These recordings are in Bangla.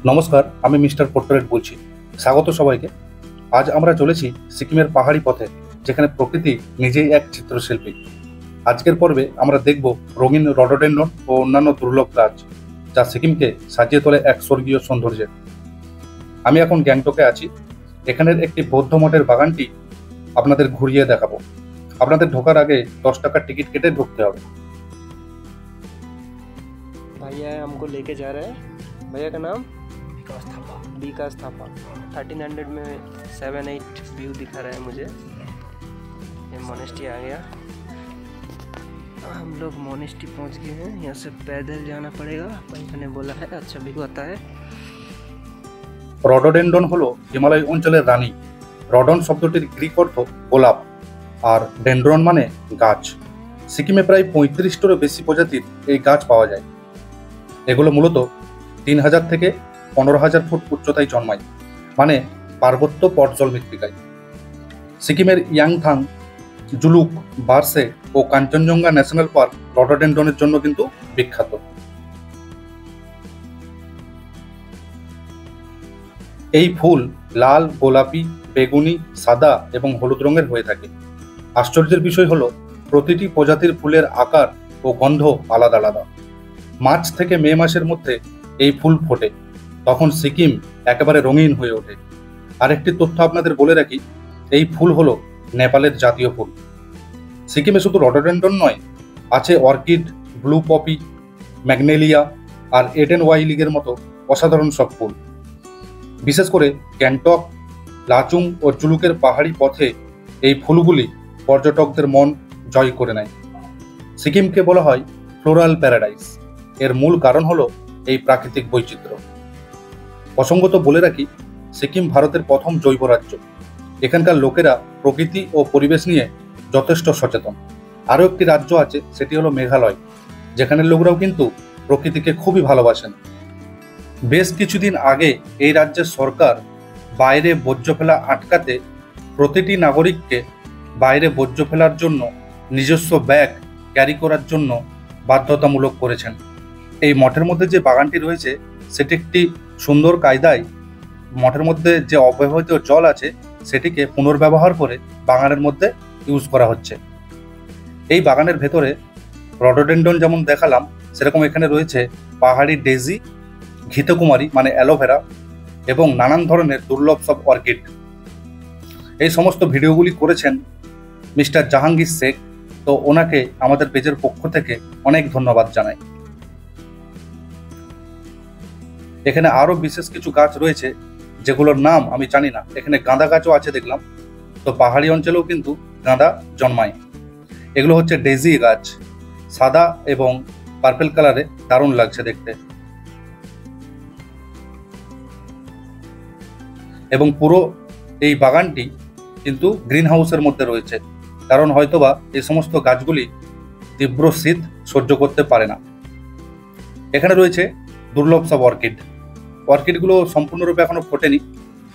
নমস্কার, আমি মিস্টার পোর্ট্রেট বলছি। স্বাগত সবাইকে। আজ আমরা চলেছি সিকিমের পাহাড়ি পথে, যেখানে প্রকৃতি নিজেই এক চিত্রশিল্পী। আজকের পর্বে আমরা দেখব রঙিন রডোডেন্ড্রন ও অন্যান্য দুর্লভ গাছ, যা সিকিমকে সাজিয়ে তোলে এক স্বর্গীয় সৌন্দর্যে। আমি এখন গ্যাংটকে আছি। এখানের একটি বৌদ্ধ মঠের বাগানটি আপনাদের ঘুরিয়ে দেখাবো। আপনাদের ঢোকার আগে 10 টাকার টিকিট কেটে ঢুকতে হবে। भैया हमको लेके जा रहे हैं। भैया का नाम विकास थापा। 1300 में 7-8 व्यू दिखा रहा है मुझे। ये मोनेस्ट्री आ गया। हम लोग मोनेस्ट्री पहुंच गए हैं। यहाँ से पैदल जाना पड़ेगा। भैया ने बोला है अच्छा व्यू आता है। রডোডেন্ড্রন হলো হিমালয় অঞ্চলের রানী। রডন শব্দটির গ্রিক অর্থ গোলাপ, আর ডেন্ড্রন মানে গাছ। সিকিমে প্রায় 35টারও বেশি প্রজাতির এই গাছ পাওয়া যায়। এগুলো মূলত 3000 থেকে 15000 ফুট উচ্চতায় জন্মায়, মানে পার্বত্য পটজল মৃত্তিকায়। সিকিমের ইয়াংথাং, জুলুক, বার্সে ও কাঞ্চনজঙ্ঘা ন্যাশনাল পার্ক রডোডেন্ড্রনের জন্য কিন্তু বিখ্যাত। এই ফুল লাল, গোলাপি, বেগুনি, সাদা এবং হলুদ রঙের হয়ে থাকে। আশ্চর্যের বিষয় হলো প্রতিটি প্রজাতির ফুলের আকার ও গন্ধ আলাদা আলাদা। মার্চ থেকে মে মাসের মধ্যে এই ফুল ফোটে, তখন সিকিম একেবারে রঙিন হয়ে ওঠে। আরেকটি তথ্য আপনাদের বলে রাখি, এই ফুল হলো নেপালের জাতীয় ফুল। সিকিমে শুধু রডোডেন্ড্রন নয়, আছে অর্কিড, ব্লু পপি, ম্যাগনেলিয়া আর এডেন ওয়াইলিগের মতো অসাধারণ সব ফুল। বিশেষ করে গ্যাংটক, লাচুং ও জুলুকের পাহাড়ি পথে এই ফুলগুলি পর্যটকদের মন জয় করে নেয়। সিকিমকে বলা হয় ফ্লোরাল প্যারাডাইস। এর মূল কারণ হলো এই প্রাকৃতিক বৈচিত্র্য। প্রসঙ্গত বলে রাখি, সিকিম ভারতের প্রথম জৈব রাজ্য। এখানকার লোকেরা প্রকৃতি ও পরিবেশ নিয়ে যথেষ্ট সচেতন। আরও একটি রাজ্য আছে, সেটি হলো মেঘালয়, যেখানের লোকরাও কিন্তু প্রকৃতিকে খুবই ভালোবাসেন। বেশ কিছুদিন আগে এই রাজ্যের সরকার বাইরে বর্জ্য ফেলা আটকাতে প্রতিটি নাগরিককে বাইরে বর্জ্য ফেলার জন্য নিজস্ব ব্যাগ ক্যারি করার জন্য বাধ্যতামূলক করেছেন। এই মঠের মধ্যে যে বাগানটি রয়েছে, সেটি একটি সুন্দর কায়দায় মঠের মধ্যে যে অব্যবহৃত জল আছে সেটিকে পুনর্ব্যবহার করে বাগানের মধ্যে ইউজ করা হচ্ছে। এই বাগানের ভেতরে রডোডেন্ড্রন যেমন দেখালাম, সেরকম এখানে রয়েছে পাহাড়ি ডেজি, ঘৃতকুমারী মানে অ্যালোভেরা এবং নানান ধরনের দুর্লভ সব অর্কিড। এই সমস্ত ভিডিওগুলি করেছেন মিস্টার জাহাঙ্গীর শেখ। তো ওনাকে আমাদের পেজের পক্ষ থেকে অনেক ধন্যবাদ জানাই। এখানে আরো বিশেষ কিছু গাছ রয়েছে যেগুলোর নাম আমি জানি না। এখানে গাঁদা গাছও আছে দেখলাম। তো পাহাড়ি অঞ্চলেও কিন্তু গাঁদা জন্মায়। এগুলো হচ্ছে ডেজি গাছ, সাদা এবং পার্পেল কালারে, দারুণ লাগছে দেখতে। এবং পুরো এই বাগানটি কিন্তু গ্রিন হাউসের মধ্যে রয়েছে, কারণ হয়তোবা এই সমস্ত গাছগুলি তীব্র শীত সহ্য করতে পারে না। এখানে রয়েছে দুর্লভ সব অর্কিড। অর্কিডগুলো সম্পূর্ণরূপে এখনো ফোটেনি,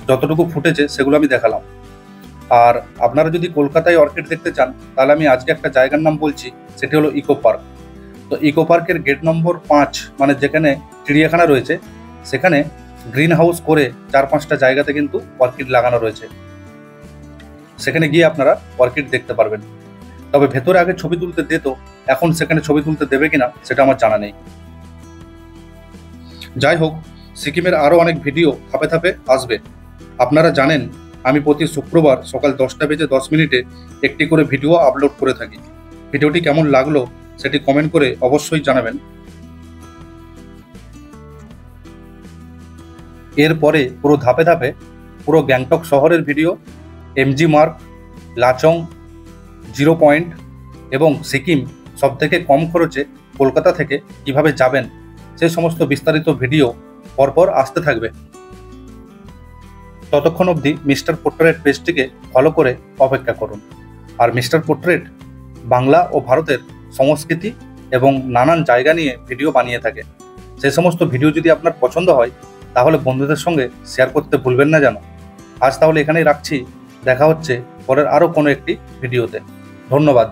যতটুকু ফুটেছে সেগুলো আমি দেখালাম। আর আপনারা যদি কলকাতায় অর্কিড দেখতে চান, তাহলে আমি আজকে একটা জায়গার নাম বলছি, সেটি হলো ইকো পার্ক। তো ইকো পার্কের গেট নম্বর 5, মানে যেখানে চিড়িয়াখানা রয়েছে, সেখানে গ্রিন হাউস করে 4-5টা জায়গাতে কিন্তু অর্কিড লাগানো রয়েছে। সেখানে গিয়ে আপনারা অর্কিড দেখতে পারবেন। তবে ভেতরে আগে ছবি তুলতে দিত, এখন সেখানে ছবি তুলতে দেবে কিনা সেটা আমার জানা নেই। যাই হোক, সিকিমের আরও অনেক ভিডিও ধাপে ধাপে আসবে। আপনারা জানেন আমি প্রতি শুক্রবার সকাল 10:10 একটি করে ভিডিও আপলোড করে থাকি। ভিডিওটি কেমন লাগলো সেটি কমেন্ট করে অবশ্যই জানাবেন। এরপরে পুরো ধাপে ধাপে পুরো গ্যাংটক শহরের ভিডিও, এমজি মার্গ, লাচং, 0 পয়েন্ট এবং সিকিম সবথেকে কম খরচে কলকাতা থেকে কিভাবে যাবেন, সেই সমস্ত বিস্তারিত ভিডিও পরপর আসতে থাকবে। ততক্ষণ অবধি মিস্টার পোর্ট্রেট পেজটিকে ফলো করে অপেক্ষা করুন। আর মিস্টার পোর্ট্রেট বাংলা ও ভারতের সংস্কৃতি এবং নানান জায়গা নিয়ে ভিডিও বানিয়ে থাকে। সেই সমস্ত ভিডিও যদি আপনার পছন্দ হয়, তাহলে বন্ধুদের সঙ্গে শেয়ার করতে ভুলবেন না যেন। আজ তাহলে এখানেই রাখছি। দেখা হচ্ছে পরের আরও কোনো একটি ভিডিওতে। ধন্যবাদ।